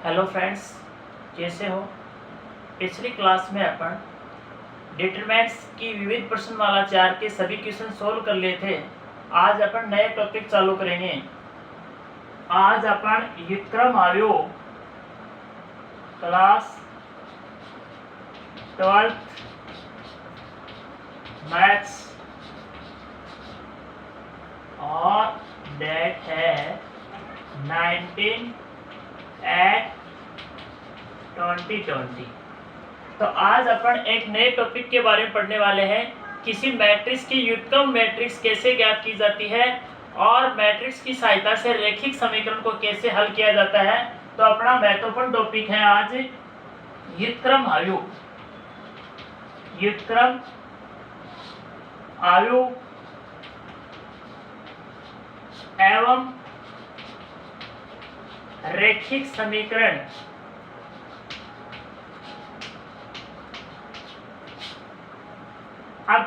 Hello friends, कैसे हो। पिछली क्लास में अपन डिटरमिनेंट्स की विविध प्रश्नमाला 4 के सभी क्वेश्चन सोल्व कर लिए थे। आज अपन नए टॉपिक चालू करेंगे। आज अपन व्युत्क्रम अवयव क्लास 12th मैथ्स और डेट है 19/8/2020। तो आज अपन एक नए टॉपिक के बारे में पढ़ने वाले हैं। किसी मैट्रिक्स की व्युत्क्रम मैट्रिक्स कैसे ज्ञात की जाती है और मैट्रिक्स की सहायता से रैखिक समीकरण को कैसे हल किया जाता है। तो अपना महत्वपूर्ण टॉपिक है आज व्युत्क्रम अवयव। व्युत्क्रम अवयव एवं रैखिक समीकरण अब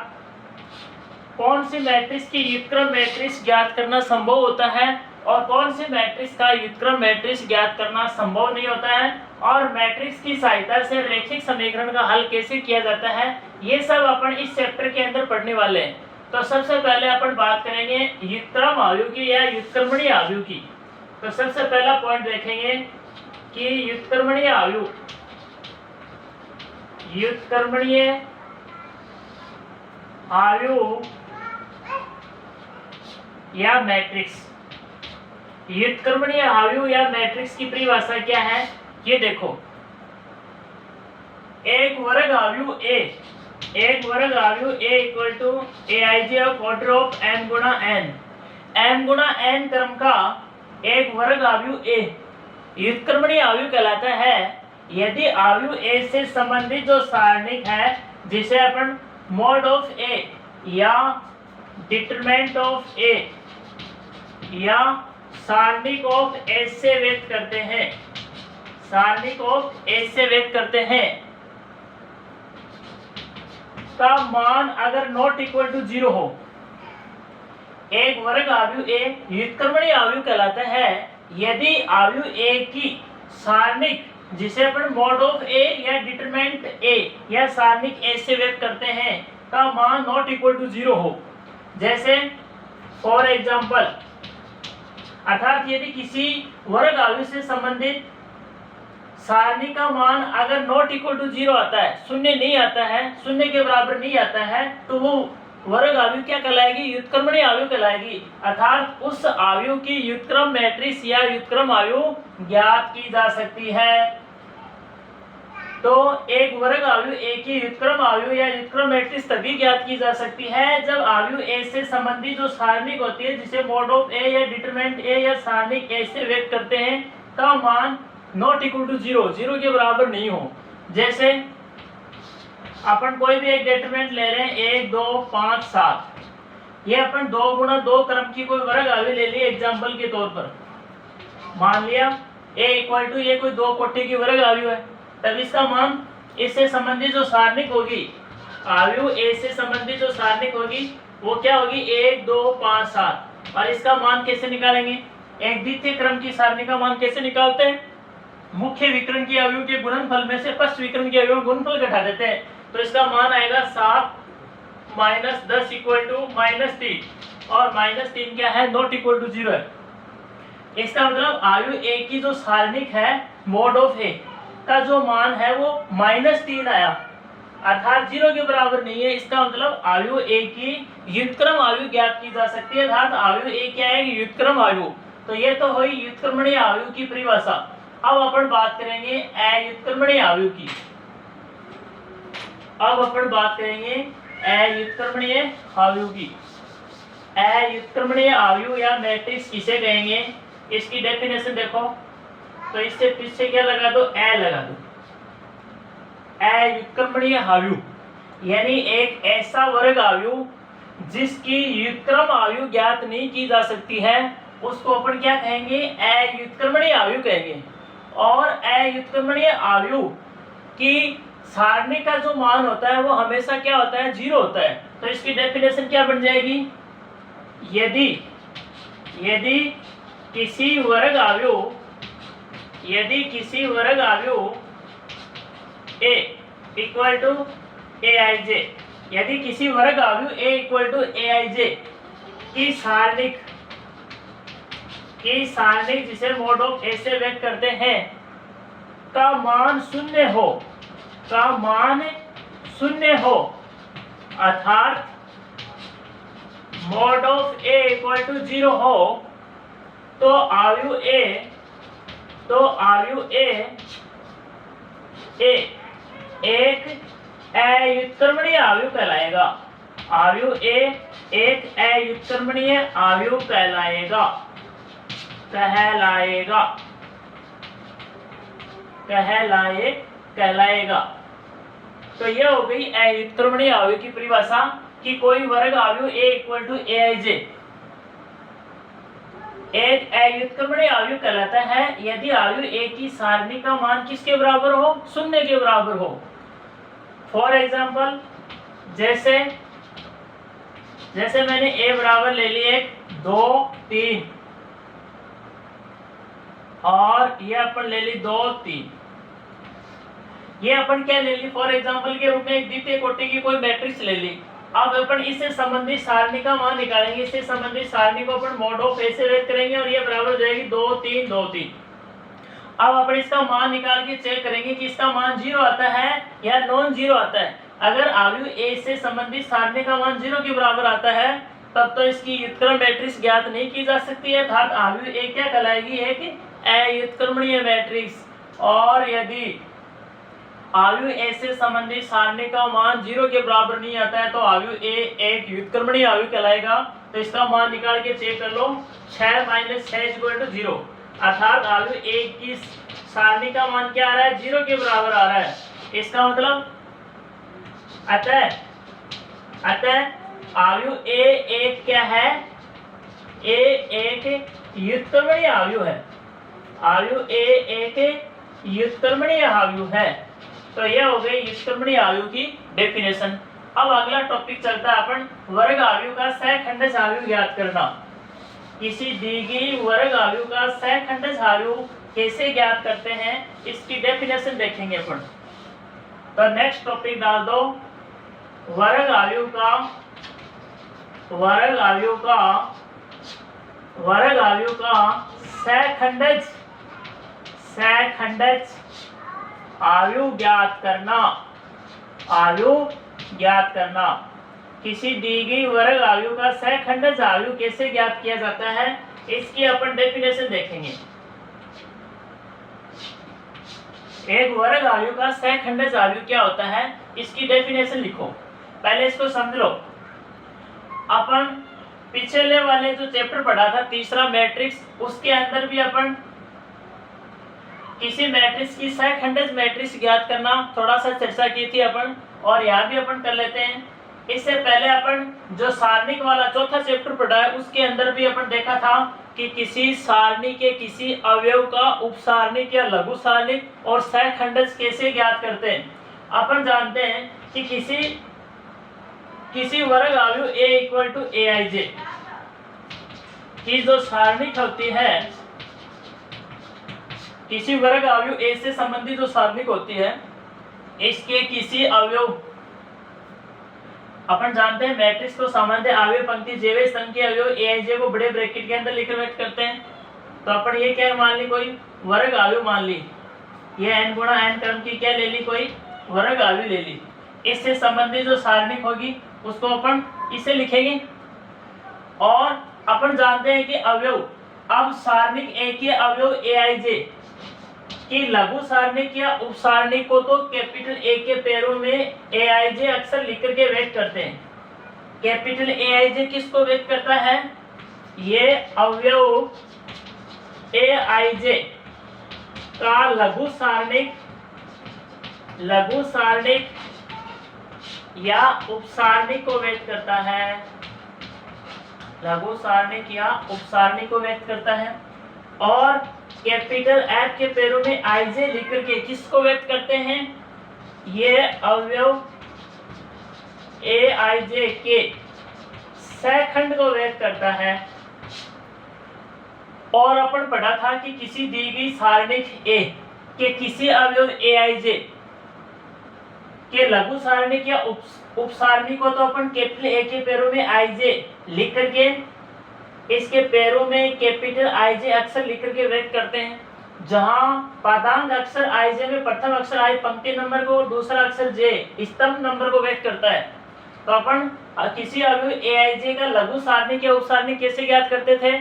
कौन सी मैट्रिक्स की व्युत्क्रम मैट्रिक्स ज्ञात करना संभव होता है और कौन सी मैट्रिक्स का व्युत्क्रम मैट्रिक्स ज्ञात करना संभव नहीं होता है और मैट्रिक्स की सहायता से रैखिक समीकरण का हल कैसे किया जाता है, ये सब अपन इस चैप्टर के अंदर पढ़ने वाले हैं। तो सबसे पहले अपन बात करेंगे व्युत्क्रम अवयव की या व्युत्क्रमणीय अवयव की। तो सबसे पहला पॉइंट देखेंगे कि व्युत्क्रमणीय अवयव, व्युत्क्रमणीय अवयव या मैट्रिक्स। व्युत्क्रमणीय अवयव या मैट्रिक्स की परिभाषा क्या है, ये देखो। एक वर्ग अवयव ए, एक वर्ग अवयव A equal to aij of order of m गुणा n, m गुणा n क्रम का एक वर्ग अवयव ए व्युत्क्रमणीय अवयव कहलाता है यदि अवयव ए से संबंधित जो सारणिक है जिसे अपन मॉड ऑफ ए या डिटरमिनेंट ऑफ ए या सारणिक ऑफ ए से व्यक्त करते हैं, सारणिक ऑफ ए से व्यक्त करते हैं का मान अगर नॉट इक्वल टू 0 हो। एक वर्ग अवयव ए व्युत्क्रमणीय अवयव कहलाता है यदि अवयव ए की सारणिक जिसे अपन मॉड ऑफ ए या डिटरमिनेंट ए या सारणिक ए से व्यक्त करते हैं का मान नॉट इक्वल टू 0 हो। जैसे फॉर एग्जांपल, अर्थात यदि किसी वर्ग अवयव से संबंधित सारणी का मान अगर नॉट इक्वल टू 0 आता है, शून्य नहीं आता है, शून्य के बराबर नहीं आता है, तो वो वर्ग अवयव क्या कहलाएगी, व्युत्क्रमणीय अवयव कहलाएगी। अर्थात उस अवयव की व्युत्क्रम मैट्रिक्स या व्युत्क्रम अवयव ज्ञात की जा सकती है। तो एक वर्ग अवयव ए की व्युत्क्रम अवयव या व्युत्क्रम मैट्रिक्स तभी ज्ञात की जा सकती है जब अवयव ए से संबंधित जो सारणिक होती है जिसे मॉड ऑफ ए या डिटरमिनेंट ए या सारणिक ए से व्यक्त करते हैं का मान नॉट इक्वल टू 0, 0 के बराबर नहीं हो। जैसे अपन कोई भी एक डिटरमिनेंट ले रहे हैं 1 2 5 7, ये अपन 2 गुणा 2 क्रम की कोई वर्ग अवयव ले ली एग्जांपल के तौर पर। मान लिया a इक्वल टू ये कोई 2 कोटि की वर्ग अवयव है, तब इसका मान इससे संबंधित जो सारणिक होगी, अवयव a से संबंधित जो सारणिक होगी वो क्या होगी 1 2 5 7। और इसका मान कैसे निकालेंगे, एक द्वितीय क्रम की सारणी का मान कैसे निकालते हैं, मुख्य विकर्ण के अवयव के गुणनफल में से पश्च विकर्ण के अवयव गुणनफल घटा देते हैं। तो इसका मान आएगा 7 माइनस 10 इक्वल टू -3 और -3 क्या है, नॉट इक्वल टू 0 है। इसका मतलब अवयव ए की जो सारणिक है मॉड ऑफ ए का जो मान है वो -3 आया, अर्थात 0 के बराबर नहीं है। इसका मतलब अवयव ए की व्युत्क्रम अवयव ज्ञात की जा सकती है, अर्थात अवयव ए क्या है, व्युत्क्रम अवयव। तो ये तो हुई व्युत्क्रमणीय अवयव की परिभाषा। अब अपन बात करेंगे अव्युत्क्रमणीय अवयव की। अब अपन बात करेंगे अव्युत्क्रमणीय अवयव की। अव्युत्क्रमणीय अवयव या मैट्रिक्स किसे कहेंगे, इसकी डेफिनेशन देखो। तो इससे पीछे क्या लगा दो, ए लगा दो। अव्युत्क्रमणीय अवयव यानी एक ऐसा वर्ग अवयव जिसकी व्युत्क्रम अवयव ज्ञात नहीं की जा सकती है, उसको अपन क्या कहेंगे, अव्युत्क्रमणीय अवयव कहेंगे। और अव्युत्क्रमणीय अवयव की सारणी का जो मान होता है वो हमेशा क्या होता है, 0 होता है। तो इसकी डेफिनेशन क्या बन जाएगी, यदि किसी वर्ग अवयव यदि किसी वर्ग अवयव a इक्वल टू aij, यदि किसी वर्ग अवयव a इक्वल टू aij की सारणिक जिसे मोड ऑफ a से व्यक्त करते हैं का मान शून्य हो अर्थात mode of a equal to 0 हो तो अवयव a एक अव्युत्क्रमणीय अवयव कहलाएगा। अवयव a एक अव्युत्क्रमणीय अवयव कहलाएगा। तो यह हो गई अव्युत्क्रमणीय अवयव की परिभाषा कि कोई वर्ग अवयव a इक्वल टू aij एक अव्युत्क्रमणीय अवयव कहलाता है यदि अवयव a की सारणी का मान किसके बराबर हो, शून्य के बराबर हो। फॉर एग्जाम्पल जैसे मैंने a बराबर ले लिए 2 3 और ये अपन ले ली 2 3, ये अपन क्या ले ली, फॉर एग्जाम्पल के रूप में एक द्वितीय कोटि की कोई मैट्रिक्स ले ली। अब अपन इससे संबंधित सारणी का मान निकालेंगे, इससे संबंधित सारणी को अपन मोड ऑफ ए से व्यक्त करेंगे और ये बराबर हो जाएगी 2 3 2 3। अब अपन इसका मान निकाल के चेक करेंगे कि इसका मान 0 आता है या नॉन 0 आता है। अगर अवयव ए से संबंधित सारणी का मान 0 के बराबर आता है तब तो इसकी व्युत्क्रम मैट्रिक्स ज्ञात नहीं की जा सकती है, अर्थात अवयव ए क्या कहलाएगी, है कि अव्युत्क्रमणीय मैट्रिक्स। और यदि अवयव ए से संबंधित सारणी का मान 0 के बराबर नहीं आता है तो अवयव ए एक व्युत्क्रमणीय अवयव कहलाएगा। तो इसका मान निकाल के चेक कर लो, 6 - 6 = 0, अर्थात अवयव ए की सारणी का मान क्या आ रहा है, 0 के बराबर आ रहा है। इसका मतलब अतः अवयव ए एक क्या है, ए एक व्युत्क्रमणीय अवयव है। अवयव ए एक व्युत्क्रमणीय अवयव है। तो यह हो गई व्युत्क्रमणीय अवयव की डेफिनेशन। अब अगला टॉपिक चलता है अपन वर्ग अवयव का सहखंडज अवयव ज्ञात करना। किसी दी गई वर्ग अवयव का सहखंडज अवयव कैसे ज्ञात करते हैं इसकी डेफिनेशन देखेंगे अपन। तो नेक्स्ट टॉपिक डाल दो, वर्ग अवयव का सहखंडज अवयव ज्ञात करना। किसी दी गई वर्ग अवयव का सहखंडज अवयव कैसे ज्ञात किया जाता है इसकी अपन डेफिनेशन देखेंगे। एक वर्ग अवयव का सहखंडज अवयव क्या होता है इसकी डेफिनेशन लिखो, पहले इसको समझ लो। अपन पिछले वाले जो चैप्टर पढ़ा था तीसरा मैट्रिक्स, उसके अंदर भी अपन किसी मैट्रिक्स की सहखंडज मैट्रिक्स ज्ञात करना थोड़ा सा चर्चा की थी अपन, और यहाँ भी अपन कर लेते हैं। इससे पहले अपन जो सारणिक वाला चौथा चैप्टर पढ़ा है उसके अंदर भी अपन देखा था कि किसी सारणी के किसी अवयव का उपसारणिक या लघु सारणिक और सहखंडज कैसे ज्ञात करते हैं। अपन जानते हैं कि किसी वर्ग अवयव a इक्वल टू aij की जो सारणिक होती है, किसी वर्ग अवयव a से संबंधित जो सारणिक होती है इसके किसी अवयव, अपन जानते हैं मैट्रिक्स को सामान्य अवयव पंक्ति जेवे स्तंभ के अवयव aij को बड़े ब्रैकेट के अंदर लिखकर व्यक्त करते हैं। तो अपन ये क्या मान ली, कोई वर्ग अवयव मान ली, ये n गुणा n क्रम की क्या ले ली, कोई वर्ग अवयव ले ली। इससे संबंधित जो सारणिक होगी उसको अपन इसे लिखेंगे। और अपन जानते हैं कि अवयव, अब सारणिक ए के अवयव aij की लघु सारणिक या उपसारणिक को तो कैपिटल ए के पैरों में aij अक्सर लिख करके व्यक्त करते हैं। कैपिटल aij किसको व्यक्त करता है, ये अवयव aij का लघु सारणिक या उपसारणिक को व्यक्त करता है, लघु सारणिक या उपसारणिक को व्यक्त करता है। और कैपिटल एफ के पैरों में आईज लिख करके किसको व्यक्त करते हैं, ये अवयव aij के सहखंड को व्यक्त करता है। और अपन पढ़ा था कि किसी दी गई सारणिक ए के किसी अवयव aij के लघु सारणिक या उप सारणिक को तो अपन कैपिटल ए के पैरों में आई जे लिख करके इसके पैरों में कैपिटल आई जे अक्षर लिख करके व्यक्त करते हैं। जहां पादांक अक्षर आई जे में प्रथम अक्षर आई पंक्ति नंबर को, दूसरा अक्षर जे स्तंभ नंबर को व्यक्त करता है। तो अपन किसी अवयव ए आई जे का लघु सारणिक या उप सारणिक कैसे ज्ञात करते थे?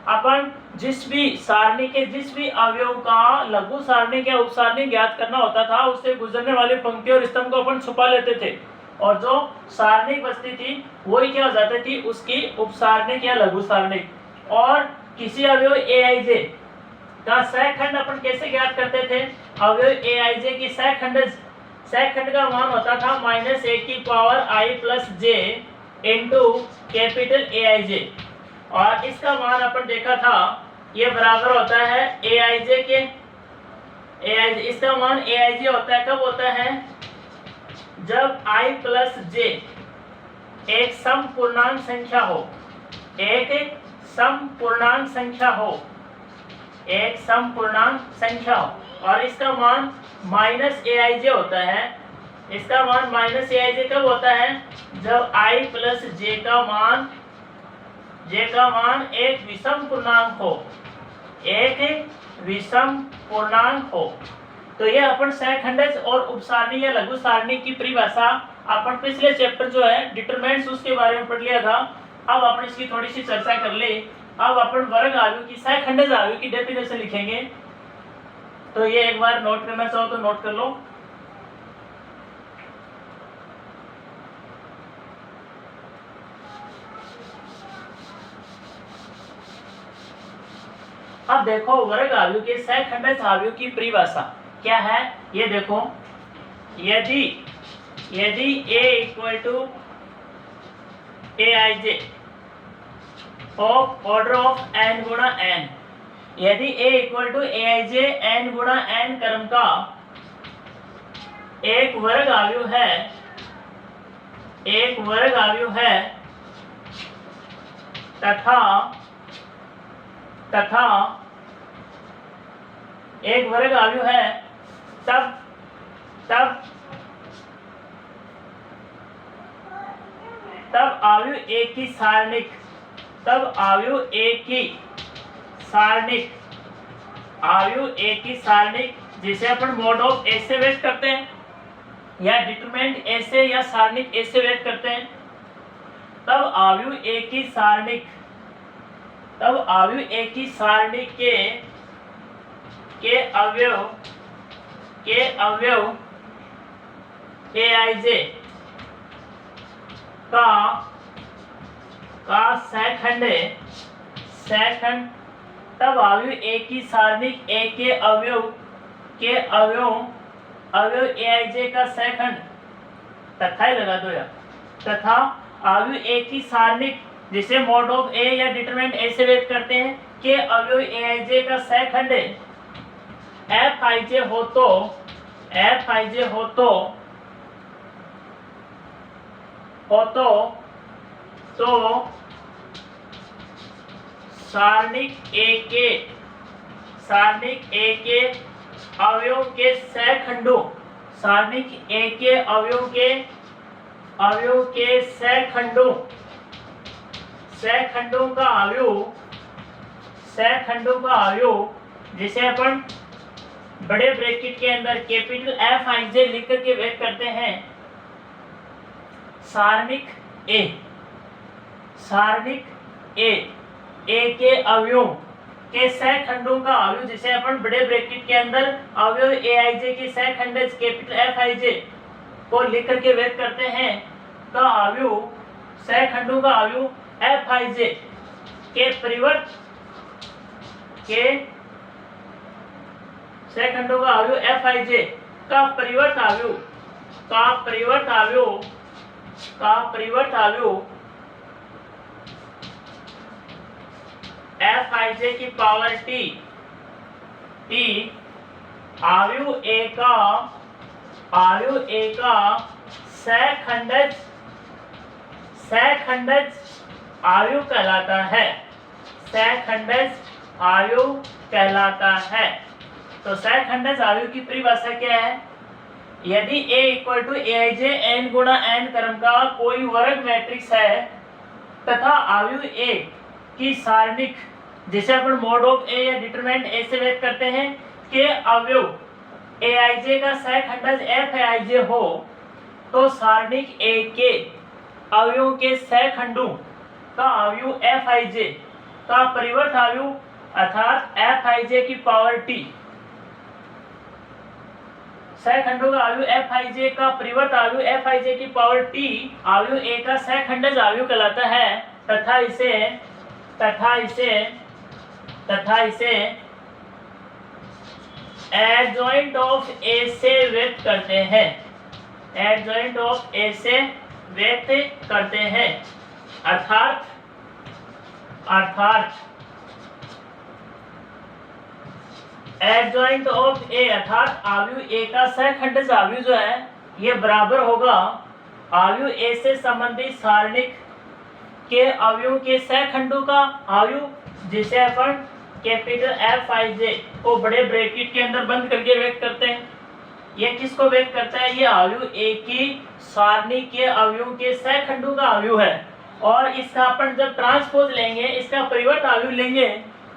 अपन जिस भी सारणी के जिस भी अवयव का लघु सारणिक या उप सारणिक ज्ञात करना होता था उससे गुजरने वाली पंक्ति और स्तंभ को अपन छुपा लेते थे, और जो सारणिक बचती थी वही क्या हो जाती थी, उसकी उप सारणिक या लघु सारणिक। और किसी अवयव ए आई जे का सहखंड अपन कैसे ज्ञात करते थे? अवयव ए आई जे की सहखंड का मान होता था -1 की power i plus j into capital A I j, और इसका मान अपन देखा था ये बराबर होता है ए आई जे के इसका मान ए आई जे होता है, कब होता है? जब i प्लस जे एक सम पूर्णांक संख्या हो, एक सम पूर्णांक संख्या हो, और इसका मान माइनस ए आई जे होता है। इसका मान माइनस ए आई जे कब होता है? जब i प्लस जे का मान एक विषम पूर्णांक हो, तो ये अपन सहखंडज और उपसारणी या लघु सारणी की परिभाषा अपन पिछले चैप्टर जो है डिटरमिनेंट्स उसके बारे में पढ़ लिया था। अब अपन इसकी थोड़ी सी चर्चा कर ले। अब अपन वर्ग आव्यूह की सहखंडज आव्यूह की डेफिनेशन लिखेंगे, तो ये एक बार नोट करना चाहो तो नोट कर लो। अब देखो वर्ग आव्यूह के सहखंडज आव्यूह की परिभाषा क्या है, ये देखो। यदि a equal to A I J of order of n गुणा n, यदि a equal to A I J n गुणा n क्रम का एक वर्ग आव्यूह है, तथा एक वर्ग आव्यूह है, तब आव्यूह ए की सारणिक, जिसे अपन मोड ऑफ ए से व्यक्त करते हैं या डिटरमिनेंट ए से या सारणिक ए से व्यक्त करते हैं, तब आव्यूह ए की सारणिक के अवयव ए आई जे का सहखंड, तब आव्यूह ए की सारणिक ए के अवयव ए आई जे का सहखंड, तथा ही लगा दो यार, तथा आव्यूह ए की सारणिक जिसे मोड ऑफ ए या डिटरमिनेंट ए से व्यक्त करते हैं के अवयव ए आई जे का सहखंड एफ आई जे हो तो सारणिक ए के अवयव के सहखंडों, सहखंडों का अवयव जिसे अपन बड़े ब्रैकेट के अंदर कैपिटल एफ आई जे लिख करके व्यक्त करते हैं, सारणिक ए के अवयव के सहखंडों का अवयव जिसे अपन बड़े ब्रैकेट के अंदर अवयव ए आई जे के सहखंड कैपिटल एफ आई जे को लिख करके व्यक्त करते हैं, का अवयव सहखंडों का अवयव एफ आई जे के परिवर्त सहखंडों का अवयव एफ आई जे का परिवर्त अवयव एफ आई जे की पावर टी अवयव ए का सहखंडज अवयव कहलाता है। सहखंडज अवयव कहलाता है। तो सहखंडज अवयव की परिभाषा क्या है? यदि A equal to Aij n गुणा n क्रम का कोई वर्ग मैट्रिक्स है तथा अवयव A की सारणिक, जिसे अपन मोड ऑफ A या डिटरमिनेंट A से व्यक्त करते हैं, के अवयव Aij का सहखंडज Fij हो, तो सारणिक A के अवयवों के सहखंडों का अवयव Fij का परिवर्त अवयव अर्थात Fij की पावर t, सहखंडों का अवयव Fij का परिवर्त अवयव Fij की पावर t अवयव A का सहखंडज अवयव कहलाता है तथा इसे एडजॉइंट ऑफ A से व्यक्त करते हैं। एडजॉइंट ऑफ A से व्यक्त करते हैं अर्थात एडजॉइंट ऑफ A अर्थात अवयव A का सहखंडज अवयव जो है ये बराबर होगा अवयव A से संबंधित सारणिक के अवयवों के सहखंडों का अवयव, जिसे अपन कैपिटल Fij को बड़े ब्रैकेट के अंदर बंद करके व्यक्त करते हैं। ये किसको व्यक्त करता है? ये अवयव A की सारणी के अवयवों के सहखंडों का अवयव है। और इसका अपन जब ट्रांसपोज लेंगे, इसका परिवर्त अवयव लेंगे,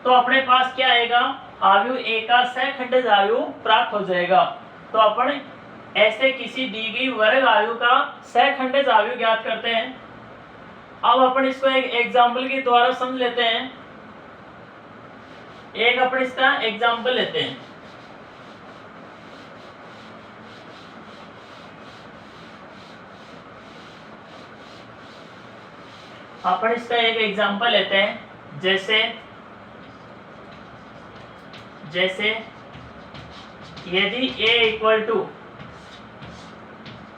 तो अपने पास क्या आएगा? अवयव A का सहखंडज अवयव प्राप्त हो जाएगा। तो अपन ऐसे किसी दी गई वर्ग अवयव का सहखंडज अवयव ज्ञात करते हैं। अब अपन इसको एक एग्जाम्पल के द्वारा समझ लेते हैं। एक अपन इसका एग्जाम्पल लेते हैं। अपन इसका एक एग्जाम्पल लेते हैं, जैसे यदि A equal to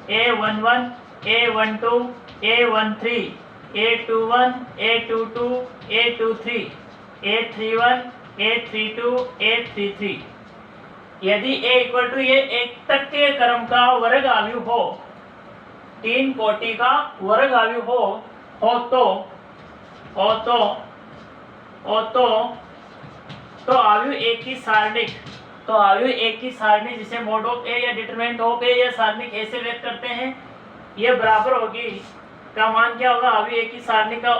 A11, A12, A13, A21, A22, A23, A31, A32, A33, यदि A इक्वल टू ये एक तक के क्रम का वर्ग अवयव हो, 3 कोटि का वर्ग अवयव हो तो अवयव A की सारणिक, तो अवयव A की सारणी जिसे मोड ऑफ A या डिटरमिनेंट ऑफ A या सारणिक A से व्यक्त करते हैं, ये बराबर होगी, का मान क्या होगा? अवयव A की सारणी का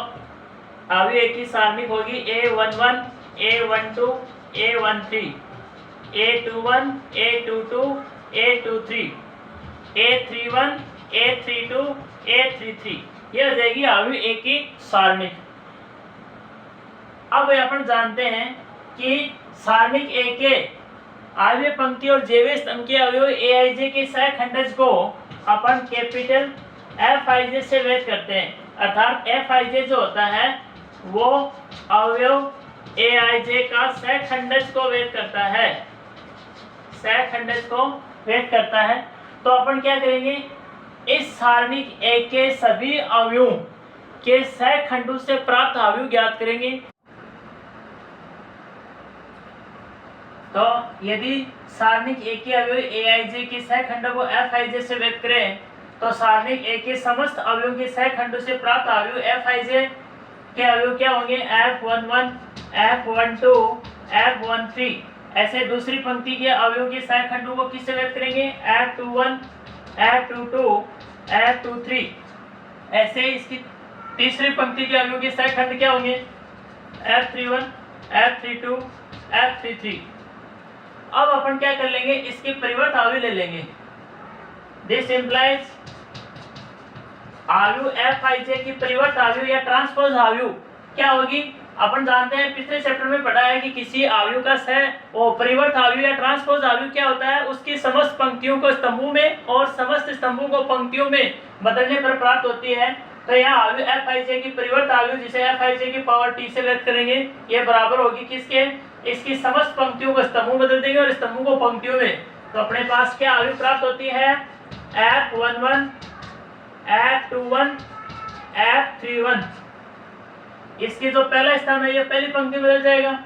अवयव A की सारणिक होगी A11, A12, A13, A21, A22, A23, A31, A32, A33, यह हो जाएगी अवयव A की सारणिक। अब अपन जानते हैं कि सारणिक A के आयव्य पंक्ति और जेवे स्तंभ के अवयव Aij के सहखंडज को अपन कैपिटल Fij से व्यक्त करते हैं, अर्थात Fij जो होता है वो अवयव Aij का सहखंडज को व्यक्त करता है, सहखंडज को व्यक्त करता है। तो अपन क्या करेंगे? इस सारणिक A के सभी अवयवों के सहखंडों से प्राप्त अवयव ज्ञात करेंगे। तो यदि सारणिक A के अवयव Aij के सहखंडों को Fij से व्यक्त करें, तो सारणिक A के समस्त अवयवों के सहखंडों से प्राप्त अवयव Fij के अवयव क्या होंगे? F11, F12, F13। ऐसे दूसरी पंक्ति के अवयवों के सहखंडों को किससे व्यक्त करेंगे? F21, F22, F23। ऐसे इसकी तीसरी पंक्ति के अवयवों के सहखंड क्या होंगे? F31, F32, F33। अब अपन क्या कर लेंगे? इसके परिवर्त अवयव ले लेंगे। दिस इम्प्लाइज अवयव Fij की परिवर्त अवयव या ट्रांसपोज अवयव क्या होगी? अपन जानते हैं, पिछले चैप्टर में पढ़ा है कि किसी अवयव का परिवर्त अवयव या ट्रांसपोज अवयव क्या होता है? उसकी समस्त पंक्तियों को स्तंभों में और समस्त स्तंभों को पंक्तियों में बदलने पर प्राप्त होती है। तो यहाँ अवयव Fij की परिवर्त अवयव जिसे Fij की पावर t से व्यक्त करेंगे, ये बराबर होगी किसके? इसकी समस्त पंक्तियों को स्तंभों में बदल देंगे और स्तंभों को पंक्तियों में। तो अपने पास क्या अवयव प्राप्त होती है? F11, F21, F31। इसकी जो पहला स्तंभ है ये पहली पंक्ति में बदल जाएगा,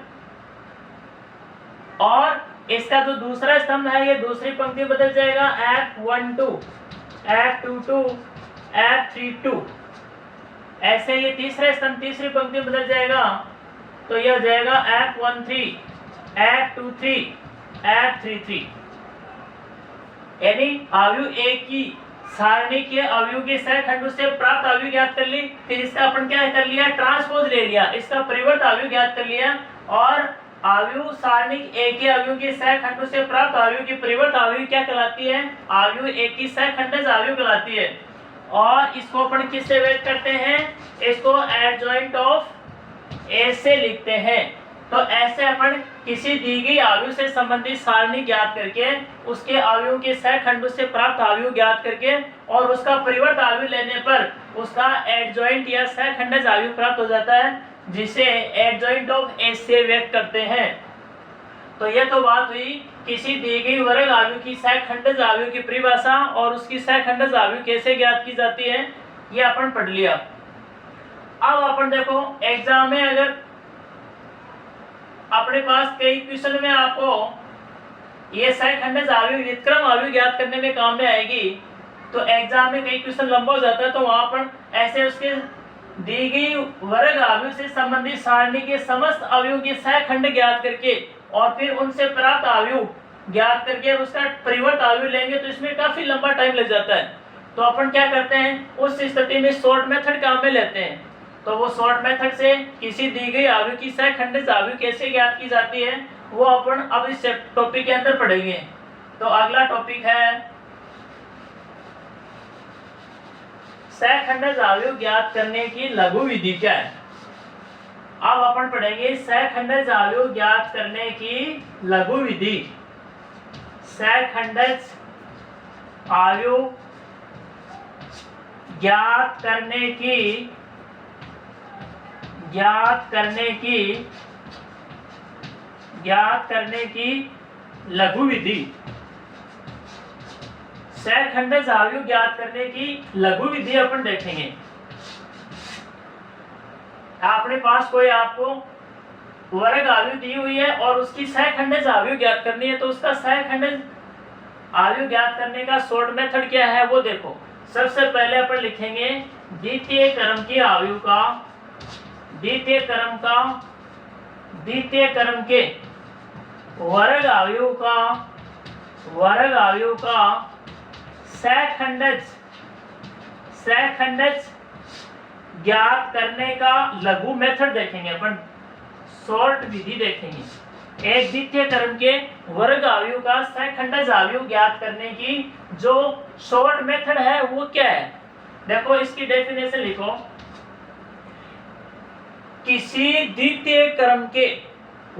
और इसका जो दूसरा स्तंभ है ये दूसरी पंक्ति में बदल जाएगा। F12, F22, F32। ऐसे ये तीसरा स्तंभ तीसरी पंक्ति में बदल जाएगा, तो यह हो जाएगा F13 F23 F33। यानी अवयव ए की सारणी के अवयव के सहखंडों से प्राप्त अवयव ज्ञात कर ली, फिर इसका अपन क्या कर लिया, ट्रांसपोज ले लिया, इसका परिवर्त अवयव ज्ञात कर लिया, और अवयव सारणी ए के अवयव के सहखंडों से प्राप्त अवयव की परिवर्त अवयव क्या कहलाती है, अवयव ए की सहखंडज अवयव कहलाती है। और इसको अपन किससे व्यक्त करते हैं, इसको एडजॉइंट ऑफ ए से लिखते हैं। तो ऐसे अपन किसी दी गई अवयव से संबंधित सारणी ज्ञात करके उसके अवयवों के सहखंडों से प्राप्त अवयव ज्ञात करके और उसका परिवर्त अवयव लेने पर उसका एडजॉइंट या सहखंडज अवयव प्राप्त हो जाता है, जिसे एडजॉइंट ऑफ ए से व्यक्त करते हैं। तो यह तो बात हुई किसी दी गई वर्ग अवयव की सहखंडज अवयव की परिभाषा और उसकी सहखंडज अवयव कैसे ज्ञात की जाती है, ये अपन पढ़ लिया। अब अपन देखो एग्जाम में अगर अपने पास कई क्वेश्चन में आपको ये सहखंडज अवयव व्युत्क्रम अवयव ज्ञात करने में काम में आएगी, तो एग्जाम में कई क्वेश्चन लंबा हो जाता है, तो वहां पर ऐसे उसके दी गई वर्ग अवयव से संबंधित सारणी के समस्त अवयवों के सहखंड ज्ञात करके और फिर उनसे प्राप्त अवयव ज्ञात करके उसका परिवर्त अवयव लेंगे, तो इसमें काफी लंबा टाइम लग जाता है। तो अपन क्या करते हैं, उस स्थिति में शॉर्ट मेथड काम में लेते हैं। तो वो शॉर्ट मेथड से किसी दी गई अवयव की सहखंडज अवयव कैसे ज्ञात की जाती है, वो अपन अब इस टॉपिक के अंदर पढ़ेंगे। तो अगला टॉपिक है सहखंडज अवयव ज्ञात करने की लघु विधि क्या है। अब अपन पढ़ेंगे सहखंडज अवयव ज्ञात करने की लघु विधि। सहखंडज अवयव ज्ञात करने की लघु विधि। सहखंडज अवयव ज्ञात करने की लघु विधि अपन देखेंगे। अपने पास कोई आपको वर्ग अवयव दी हुई है और उसकी सहखंडज अवयव ज्ञात करनी है, तो उसका सहखंडज अवयव ज्ञात करने का शॉर्ट मेथड क्या है वो देखो। सबसे पहले अपन लिखेंगे द्वितीय क्रम के अवयव का, द्वितीय क्रम के वर्ग अवयव का सहखंडज ज्ञात करने का लघु मेथड देखेंगे अपन, शॉर्ट विधि देखेंगे। एक द्वितीय क्रम के वर्ग अवयव का सहखंडज अवयव ज्ञात करने की जो शॉर्ट मेथड है वो क्या है, देखो इसकी डेफिनेशन लिखो। किसी द्वितीय क्रम के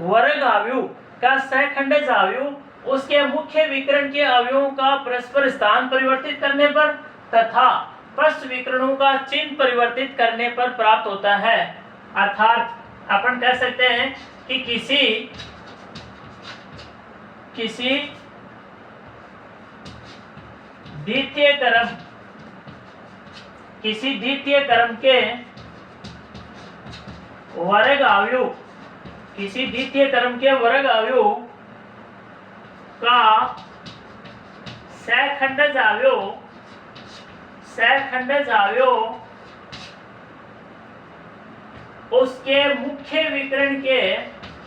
वर्ग अवयव का सहखंडज अवयव उसके मुख्य विकर्ण के अवयवों का परस्पर स्थान परिवर्तित करने पर तथा पश्च विकरणों का चिन्ह परिवर्तित करने पर प्राप्त होता है। अर्थात अपन कह सकते हैं कि किसी द्वितीय क्रम के वर्ग अवयव का सहखंडज अवयव उसके मुख्य विकर्ण के अवयवों का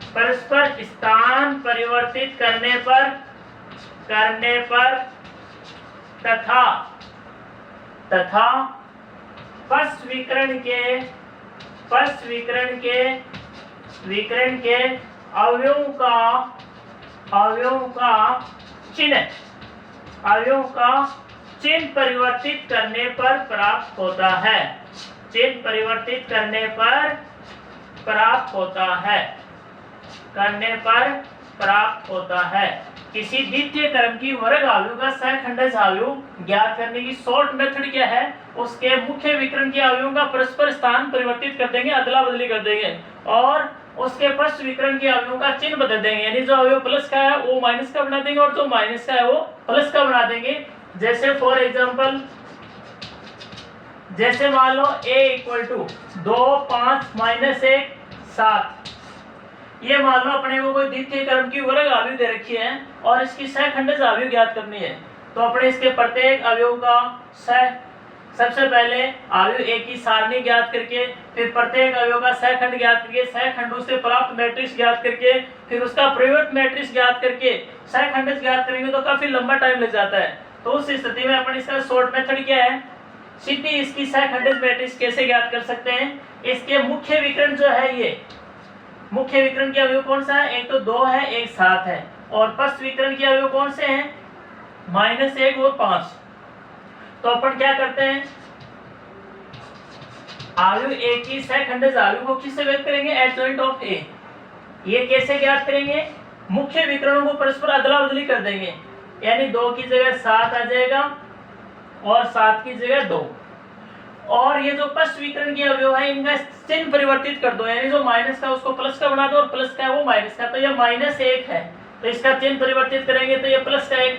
परस्पर स्थान परिवर्तित करने पर तथा पश्च विकर्ण के अवयवों का चिन्ह परिवर्तित करने पर प्राप्त होता है। किसी द्वितीय क्रम की वर्ग अवयव का सहखंडज अवयव ज्ञात करने की शॉर्ट मेथड क्या है, उसके मुख्य विकर्ण के अवयवों का परस्पर स्थान परिवर्तित कर देंगे, अदला बदली कर देंगे, और उसके पश्च विकर्ण के अवयवों का चिन्ह बदल देंगे। यानी जो अवयव प्लस का है वो माइनस का बना देंगे और जो माइनस का है वो प्लस का बना देंगे। जैसे फॉर एग्जाम्पल, जैसे मान लो a = 2 5 - 1 7, ये मान लो अपने को कोई द्वितीय क्रम की वर्ग अवयव दे रखी है और इसकी सहखंडज अवयव ज्ञात करनी है। तो अपने इसके प्रत्येक अवयव का सबसे पहले अवयव ए की सारणी ज्ञात करके, फिर प्रत्येक अवयव का सहखंड ज्ञात करके, सहखंडों से प्राप्त मैट्रिक्स ज्ञात करके, फिर उसका परिवर्त मैट्रिक्स ज्ञात करके सहखंडज ज्ञात करेंगे तो काफी लंबा टाइम लग जाता है। तो उस स्थिति में अपन इसका शॉर्ट मेथड क्या है, सीधी इसकी सहखंडज मैट्रिक्स कैसे ज्ञात कर सकते हैं। इसके मुख्य विकर्ण जो है, ये मुख्य विकर्ण के अवयव कौन सा है, एक तो 2 है, एक 7 है, और पश्च विकर्ण के अवयव कौन से हैं, -1 और 5। तो अपन क्या करते हैं, अवयव ए की सहखंडज अवयव को किससे व्यक्त करेंगे, एडजॉइंट ऑफ ए। ये कैसे ज्ञात करेंगे, मुख्य विकरणों को परस्पर अदला बदली कर देंगे, यानी 2 की जगह 7 आ जाएगा और 7 की जगह 2। और ये जो पश्च विकर्ण के अवयव है इनका चिन्ह परिवर्तित कर दो, यानी जो माइनस का उसको प्लस का बना दो और प्लस का है वो माइनस का। तो ये -1 है तो इसका चिन्ह परिवर्तित करेंगे तो ये प्लस का 1,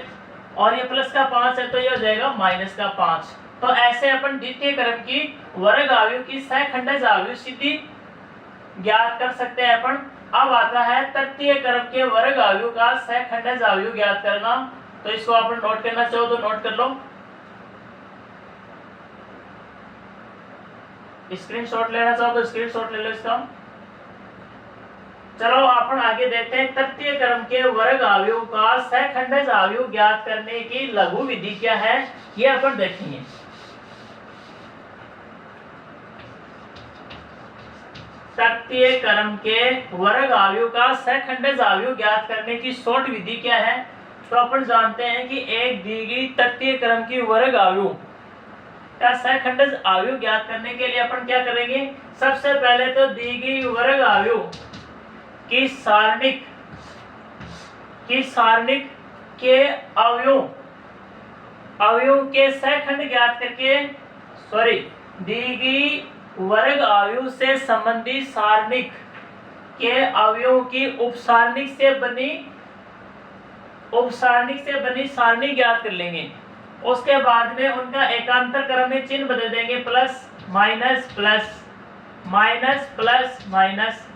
और ये प्लस का 5 है तो ये हो जाएगा -5। तो ऐसे अपन द्वितीय क्रम की वर्ग अवयव की सहखंडज अवयव सिद्धि ज्ञात कर सकते हैं अपन। अब आता है तृतीय क्रम के वर्ग अवयव का सहखंडज अवयव ज्ञात करना। तो इसको अपन नोट करना चाहो तो नोट कर लो, स्क्रीनशॉट लेना चाहो तो स्क्रीनशॉट ले लो इसका। चलो अपन आगे देखते हैं तृतीय क्रम के वर्ग अवयव का सहखंडज अवयव ज्ञात करने की लघु विधि क्या है, ये अपन देखेंगे। तृतीय क्रम के वर्ग अवयव का सहखंडज अवयव ज्ञात करने की शॉर्ट विधि क्या है। तो अपन जानते हैं कि एक दी गई तृतीय क्रम की वर्ग अवयव का सहखंडज अवयव ज्ञात करने के लिए अपन क्या करेंगे, सबसे पहले तो दी गई वर्ग अवयव की सारणिक के अवयव के सहखंड ज्ञात करके, दी गई वर्ग अवयव से संबंधित सारणिक के अवयवों की उपसारणिक से बनी सारणी ज्ञात कर लेंगे। उसके बाद में उनका एकांतर क्रम में चिन्ह बदल देंगे, plus minus plus minus plus minus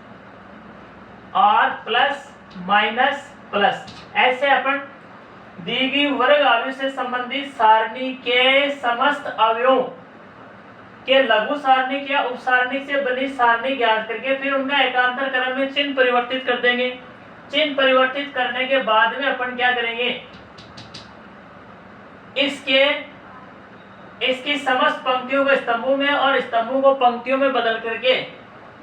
और प्लस माइनस प्लस। ऐसे अपन दी गई वर्ग अवयव से संबंधित सारणी के समस्त अवयवों के लघु सारणिक या उपसारणिक से बनी सारणी ज्ञात करके फिर उनका एकांतर क्रम में चिन्ह परिवर्तित कर देंगे। चिन्ह परिवर्तित करने के बाद में अपन क्या करेंगे, इसकी समस्त पंक्तियों को स्तंभों में और स्तंभों को पंक्तियों में बदल करके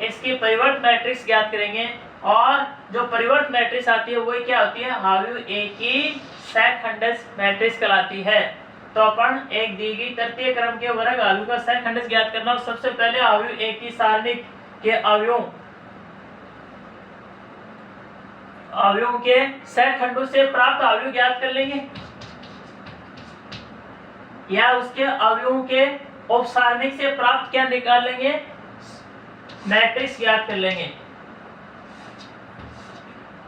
इसकी परिवर्त मैट्रिक्स ज्ञात करेंगे। और जो परिवर्त मैट्रिक्स आती है वही क्या होती है, अवयव ए की सहखंडज मैट्रिक्स कहलाती है। तो अपन एक दी गई तृतीय क्रम के वर्ग अवयव का सहखंडज ज्ञात करना, और सबसे पहले अवयव ए की सारणिक के अवयवों के सहखंडों से प्राप्त अवयव ज्ञात कर लेंगे, या उसके अवयवों के उपसारणिक से प्राप्त क्या निकाल लेंगे, मैट्रिक्स ज्ञात कर लेंगे।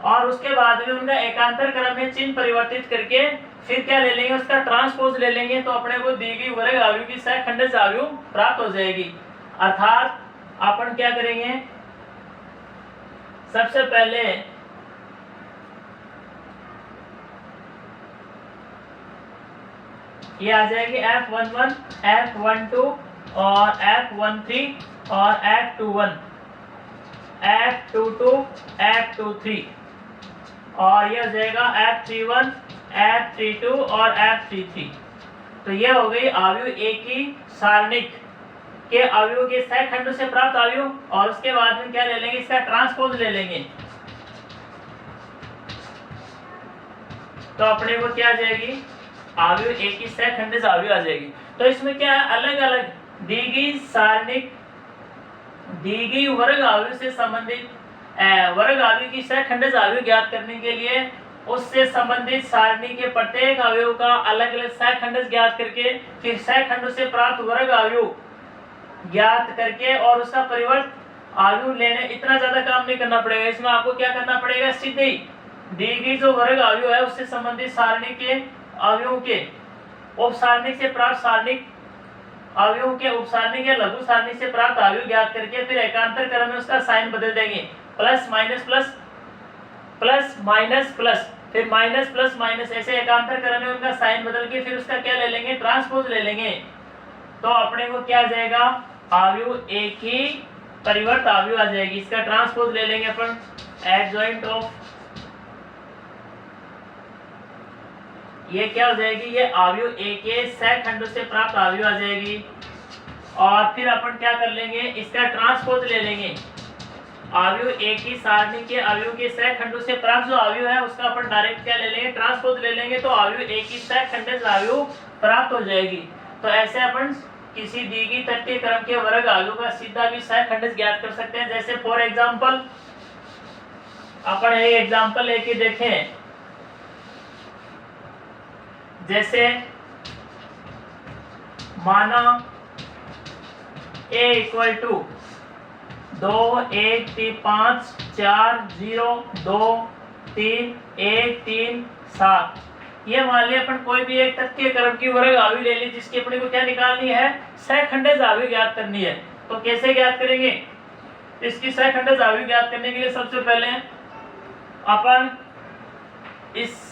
और उसके बाद में उनका एकांतर क्रम में चिन्ह परिवर्तित करके फिर क्या ले लेंगे, उसका ट्रांसपोज ले लेंगे। तो अपने को दी गई वर्ग अवयव की सहखंडज अवयव प्राप्त हो जाएगी। अर्थात अपन क्या करेंगे, सबसे पहले ये आ जाएगी F11, F12 और F13 और F21, F22, F23 और ये हो जाएगा F31, F32 और F33। तो ये हो गई अवयव ए की सारणिक के अवयव के सहखंड से प्राप्त अवयव, और उसके बाद में क्या ले लेंगे, इसका ट्रांसपोज ले लेंगे। तो अपने को क्या आ जाएगी, अवयव ए की सहखंडज अवयव आ जाएगी। तो इसमें क्या है, अलग अलग दी गई सारणिक दी गई वर्ग अवयव से संबंधित वर्ग अवयव की सहखंडज अवयव ज्ञात करने के लिए उससे संबंधित सारणी के प्रत्येक अवयव का अलग अलग सहखंडज ज्ञात करके फिर सहखंड से प्राप्त वर्ग अवयव ज्ञात करके और उसका परिवर्त अवयव लेने, इतना ज्यादा काम नहीं करना पड़ेगा। इसमें आपको क्या करना पड़ेगा, सीधे दी गई जो वर्ग अवयव है उससे संबंधित सारणी के अवयवों के उपसारणिक से प्राप्त सारणिक अवयवों के उपसारणिक या लघु सारणी से प्राप्त अवयव ज्ञात करके फिर एकांतर क्रम में उसका साइन बदल देंगे, plus minus plus plus minus plus, फिर माइनस प्लस माइनस, ऐसे एकांतर क्रम में उनका साइन बदल के फिर उसका क्या ले लेंगे, ट्रांसपोज ले लेंगे। तो अपने को क्या आ जाएगा, अवयव एक ही परिवर्त अवयव आ जाएगी, इसका ट्रांसपोज ले लेंगे अपन, एडजॉइंट ऑफ, ये क्या हो जाएगी, ये अवयव ए के सह खंडों से प्राप्त अवयव आ जाएगी। और फिर अपन क्या कर लेंगे, इसका ट्रांसपोज ले लेंगे, अवयव ए की सारणी के अवयव के सह खंडों से प्राप्त जो अवयव है उसका अपन डायरेक्ट क्या ले लेंगे, ट्रांसपोज ले लेंगे, तो अवयव ए की सह खंड से अवयव प्राप्त हो जाएगी। तो ऐसे अपन किसी दी गई तत्तीय क्रम के वर्ग अवयव का सीधा भी सह खंड ज्ञात कर सकते हैं। जैसे फॉर एग्जांपल अपन एक एग्जांपल लेके देखें, जैसे माना a इक्वल टू 2 1 3 5 4 0 2 3 1 3 7, ये मान लिया अपन कोई भी एक तत्तीय क्रम की वर्ग अवयव ले ली जिसकी अपने को क्या निकालनी है, सहखंडज अवयव ज्ञात करनी है। तो कैसे ज्ञात करेंगे, इसकी सहखंडज अवयव ज्ञात करने के लिए सबसे पहले अपन इस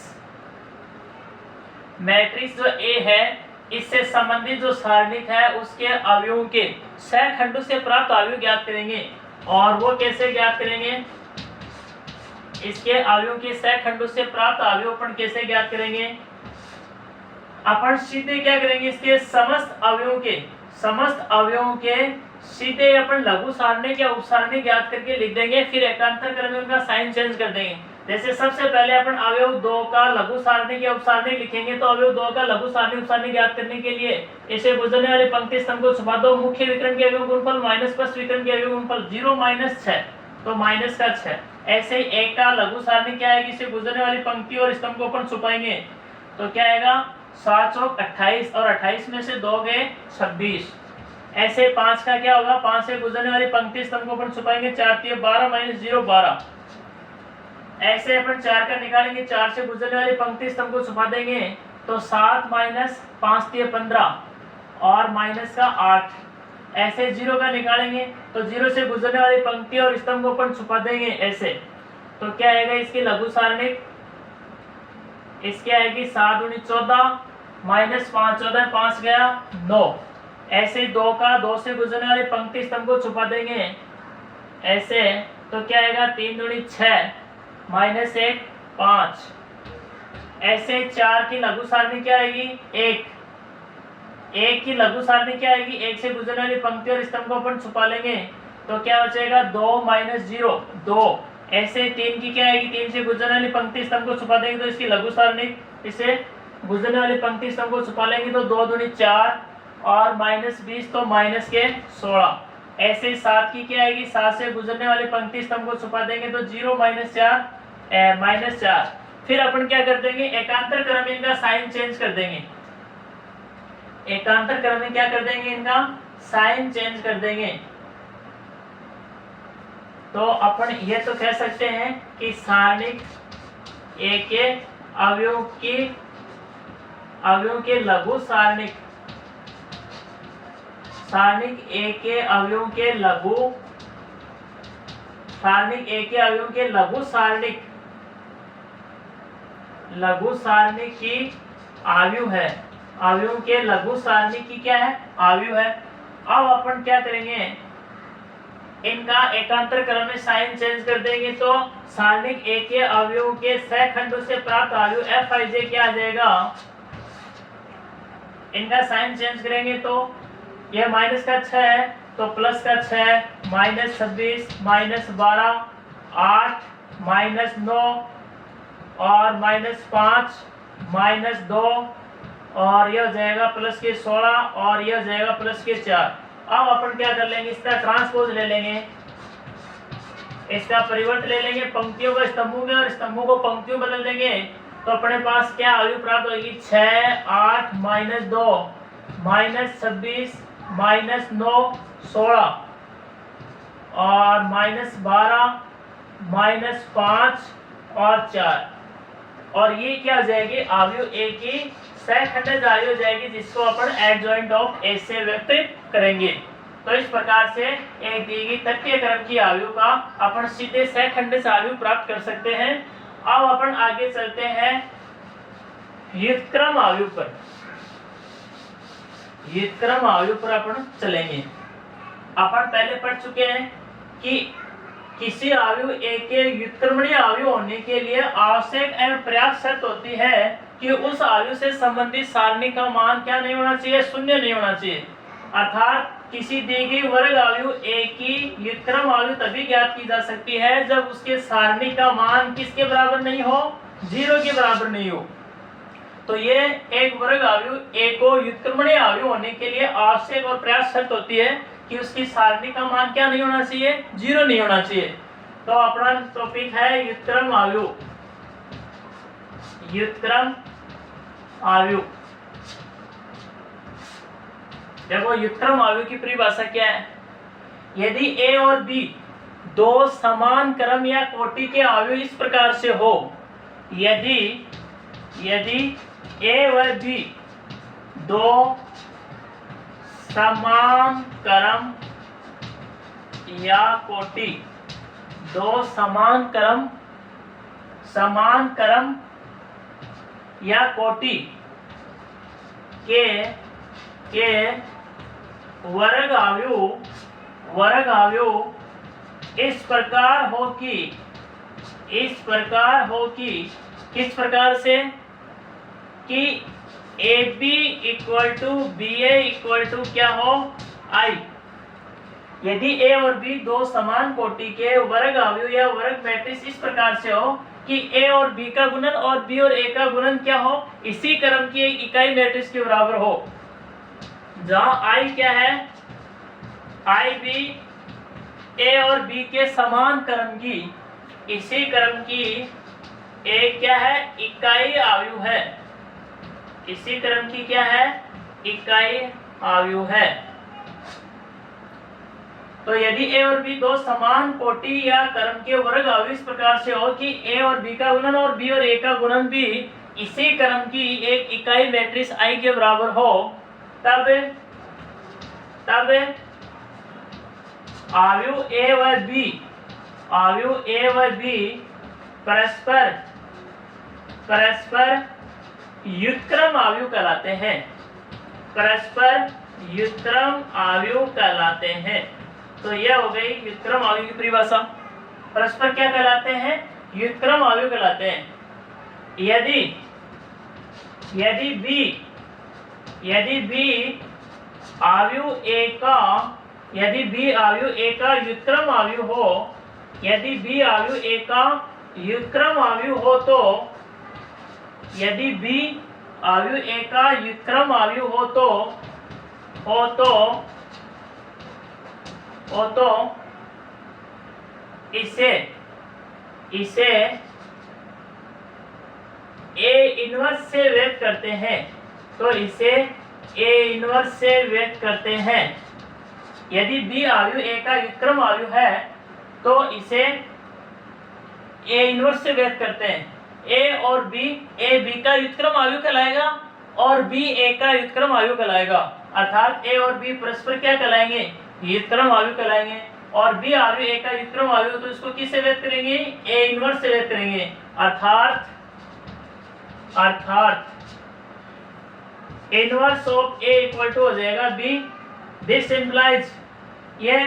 मैट्रिक्स जो A है इससे संबंधित जो सारणिक है उसके अवयवों के सहखंडों से प्राप्त अवयव ज्ञात करेंगे। और वो कैसे ज्ञात करेंगे, इसके अवयवों के सहखंडों से प्राप्त अवयव अपन कैसे ज्ञात करेंगे, अपन सीधे क्या करेंगे, इसके समस्त अवयवों के सीधे अपन लघु सारणिक या उपसारणिक ज्ञात करके लिख देंगे, फिर एकांतर क्रम में उनका साइन चेंज कर देंगे। जैसे सबसे पहले अपन अवयव 2 का लघु सारणिक या उपसारणिक लिखेंगे, तो अवयव 2 का लघु सारणिक उपसारणिक ज्ञात करने के लिए इसे गुजरने वाली पंक्ति स्तंभ को छुपा दो, मुख्य विकर्ण के अवयव गुणनफल माइनस प्लस विकर्ण के अवयव गुणनफल 0 माइनस 6, तो माइनस का 6। ऐसे ही 1 का लघु सारणिक क्या आएगी, इसे गुजरने वाली पंक्ति और स्तंभ को अपन छुपाएंगे, तो क्या आएगा 7 चौक 28 और 28 में से 2 गए 26। ऐसे 5 का क्या होगा, 5 से गुजरने वाली पंक्ति स्तंभ को अपन छुपाएंगे, 4 3 12 माइनस 0 12। ऐसे अपन 4 का निकालेंगे, 4 से गुजरने वाली पंक्ति स्तंभ को छुपा देंगे, तो 7 माइनस 5 3 15 और माइनस का 8। ऐसे 0 का निकालेंगे तो 0 से गुजरने वाली पंक्ति और स्तंभ को अपन छुपा देंगे ऐसे, तो क्या आएगा इसकी लघु सारणिक, इसकी आएगी 7 दूनी 14 माइनस 5 14 5 गया 9। ऐसे 2 का 2 से गुजरने वाली पंक्ति स्तंभ को छुपा देंगे ऐसे, तो क्या आएगा 3 दूनी 6 माइनस 1 5। ऐसे 4 की लघु सारणी क्या आएगी, 1 की लघु सारणी क्या आएगी, 1 से गुजरने वाली पंक्ति और स्तंभ को अपन छुपा लेंगे, तो क्या बचेगा 2 माइनस 0 2। ऐसे 3 की क्या आएगी, 3 से गुजरने वाली पंक्ति स्तंभ को छुपा देंगे, तो इसकी लघु सारणी, इसे गुजरने वाली पंक्ति स्तंभ को छुपा लेंगे, तो 2 दूनी 4 और माइनस 20, तो माइनस के 16। ऐसे 7 की क्या आएगी, 7 से गुजरने वाली पंक्ति स्तंभ को छुपा देंगे, तो 0 माइनस 4 माइनस 4। फिर अपन क्या कर देंगे, एकांतर क्रम में इनका साइन चेंज कर देंगे, एकांतर क्रम में क्या कर देंगे, इनका साइन चेंज कर देंगे। तो अपन ये तो कह सकते हैं कि सारणिक ए के अवयव के लघु सारणिक ए के अवयव के लघु सारणिक ए के अवयव के लघु सारणी की अवयव है, अवयव के लघु सारणी की क्या है, अवयव है। अब अपन क्या करेंगे, इनका एकांतर क्रम में साइन चेंज कर देंगे, तो सारणिक ए के अवयव के सहखंडों से प्राप्त अवयव Fij क्या आ जाएगा, इनका साइन चेंज करेंगे तो यह माइनस का 6 है, तो प्लस का 6 माइनस 26 माइनस 12 8 माइनस 9 और माइनस 5 माइनस 2 और यह हो जाएगा प्लस के 16 और यह हो जाएगा प्लस के 4। अब अपन क्या कर लेंगे, इसका ट्रांसपोज ले लेंगे, इसका परिवर्त ले लेंगे, पंक्तियों को स्तंभों में और स्तंभों को पंक्तियों बदल देंगे, तो अपने पास क्या अवयव प्राप्त होगी, 6 8 माइनस 2 माइनस 26 माइनस 9 16 और माइनस 12 माइनस 5 और 4। और ये क्या हो जाएगी, अवयव ए की सहखंडज अवयव हो जाएगी, जिसको अपन एडजॉइंट ऑफ ए से व्यक्त करेंगे। तो इस प्रकार से एक दी गई तत्तीय क्रम की अवयव का अपन सीधे सहखंडज अवयव प्राप्त कर सकते हैं। अब अपन आगे चलते हैं व्युत्क्रम आयु पर। व्युत्क्रम आयु पर अपन चलेंगे। अपन पहले पढ़ चुके हैं कि किसी आयु ए के व्युत्क्रमणीय आयु होने के लिए आवश्यक एवं पर्याप्त शर्त होती है कि उस आयु से संबंधित सारणी का मान क्या नहीं होना चाहिए, शून्य नहीं होना चाहिए। अर्थात किसी दी गई वर्ग आयु ए की व्युत्क्रम आयु तभी ज्ञात की जा सकती है जब उसके सारणी का मान किसके बराबर नहीं हो, 0 के बराबर नहीं हो। तो ये एक वर्ग आयु ए को व्युत्क्रमणीय आयु होने के लिए आवश्यक और पर्याप्त शर्त होती है कि उसकी सारणी का मान क्या नहीं होना चाहिए, 0 नहीं होना चाहिए। तो अपना टॉपिक है व्युत्क्रम आयु। व्युत्क्रम आयु, देखो व्युत्क्रम आयु की परिभाषा क्या है। यदि ए और बी दो समान क्रम या कोटि के आयु इस प्रकार से हो, यदि ए और बी दो समान क्रम या कोटि, दो समान क्रम या कोटि के वर्ग आयु इस प्रकार हो कि किस प्रकार से कि A B equal to B A equal to क्या हो, आई। यदि ए और बी दो समान कोटि के वर्ग आयु या वर्ग मैट्रिक्स इस प्रकार से हो कि ए और बी का गुणन और बी और ए का गुणन क्या हो, इसी क्रम की एक इकाई मैट्रिक्स के बराबर हो, जहां आई क्या है, आई बी ए और बी के समान क्रम की, इसी क्रम की एक क्या है, इकाई आयु है। इसी क्रम की क्या है, इकाई आयु है। तो यदि ए और बी दो समान कोटि या क्रम के वर्ग आयु इस प्रकार से हो कि ए और बी का गुणन और बी और ए का गुणन भी इसी क्रम की एक इकाई मैट्रिक्स आई के बराबर हो, तब आयु ए व बी परस्पर व्युत्क्रम आयु कहलाते हैं। परस्पर व्युत्क्रम आयु कहलाते हैं। तो यह हो गई व्युत्क्रम आयु की परिभाषा। परस्पर क्या कहलाते हैं, व्युत्क्रम आयु कहलाते हैं। यदि बी आयु ए का व्युत्क्रम आयु हो, यदि बी आयु ए का व्युत्क्रम आयु हो तो, यदि बी आयु ए का व्युत्क्रम आयु हो तो इसे ए इनवर्स से व्यक्त करते हैं। तो इसे ए इनवर्स से व्यक्त करते हैं। यदि बी आयु ए का व्युत्क्रम आयु है तो इसे ए इनवर्स से व्यक्त करते हैं। ए और बी, ए बी का व्युत्क्रम आयु कहलाएगा और बी ए का व्युत्क्रम आयु कहलाएगा। अर्थात ए और बी परस्पर क्या कहलाएंगे, व्युत्क्रम आयु कहलाएंगे। और बी आयु ए का व्युत्क्रम आयु, तो इसको किससे व्यक्त करेंगे, ए इनवर्स से व्यक्त करेंगे। अर्थात inverse of A equal to हो जाएगा बी। दिस इंप्लाइज, ये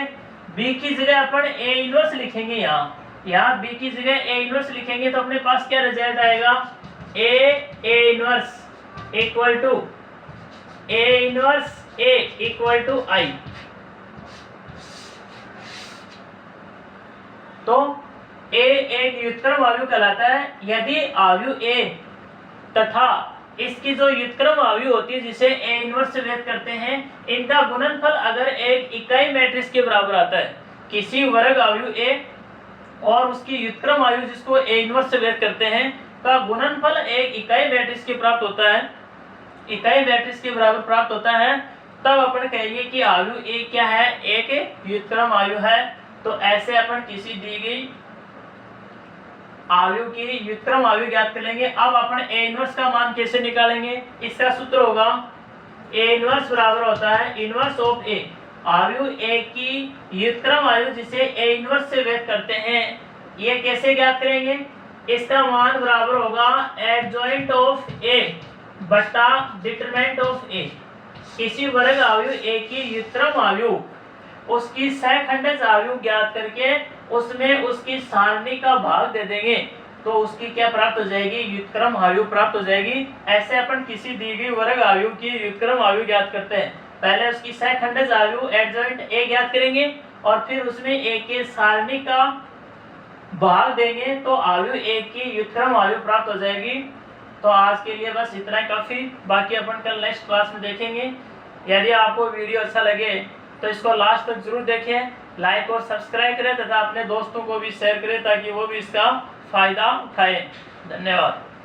बी की जगह अपन ए इनवर्स लिखेंगे। यहाँ बी की जगह ए इनवर्स लिखेंगे तो अपने पास क्या रिजल्ट आएगा, ए इनवर्स इक्वल टू आई। तो ए एक व्युत्क्रम आयु कहलाता है यदि आयु ए तथा इसकी जो व्युत्क्रम आयु होती है जिसे ए इनवर्स से व्यक्त करते हैं, इनका गुणनफल अगर एक इकाई मैट्रिक्स के बराबर आता है। किसी वर्ग आयु ए और उसकी व्युत्क्रम आयु जिसको ए इनवर्स से व्यक्त करते हैं का गुणनफल एक इकाई मैट्रिक्स के प्राप्त होता है, इकाई मैट्रिक्स के बराबर प्राप्त होता है, तब अपन कहेंगे कि आयु ए क्या है, एक व्युत्क्रम आयु है। तो ऐसे अपन किसी दी गई आयु की व्युत्क्रम आयु ज्ञात कर लेंगे। अब अपन ए इनवर्स का मान कैसे निकालेंगे, इसका सूत्र होगा ए इनवर्स बराबर होता है इनवर्स ऑफ ए। आयु ए की व्युत्क्रम आयु जिसे ए इनवर्स से व्यक्त करते हैं, ये कैसे ज्ञात करेंगे, इसका मान बराबर होगा एडजॉइंट ऑफ ए बटा डिटरमिनेंट ऑफ ए। किसी वर्ग आव्यूह ए की व्युत्क्रम आव्यूह उसकी सहखंडज आव्यूह ज्ञात करके उसमें उसकी सारणी का भाग दे देंगे तो उसकी क्या प्राप्त हो जाएगी, व्युत्क्रम आव्यूह प्राप्त हो जाएगी। ऐसे अपन किसी दी गई वर्ग आव्यूह की व्युत्क्रम आव्यूह ज्ञात करते हैं। पहले उसकी सहखंडज आव्यूह एडजॉइंट ए ज्ञात करेंगे और फिर उसमें ए के सारणी का भाग देंगे तो आव्यूह ए की व्युत्क्रम आव्यूह प्राप्त हो जाएगी। तो आज के लिए बस इतना ही काफी, बाकी अपन कल नेक्स्ट क्लास में देखेंगे। यदि आपको वीडियो अच्छा लगे तो इसको लास्ट तक जरूर देखें, लाइक और सब्सक्राइब करें तथा अपने दोस्तों को भी शेयर करें ताकि वो भी इसका फायदा उठाएं। धन्यवाद।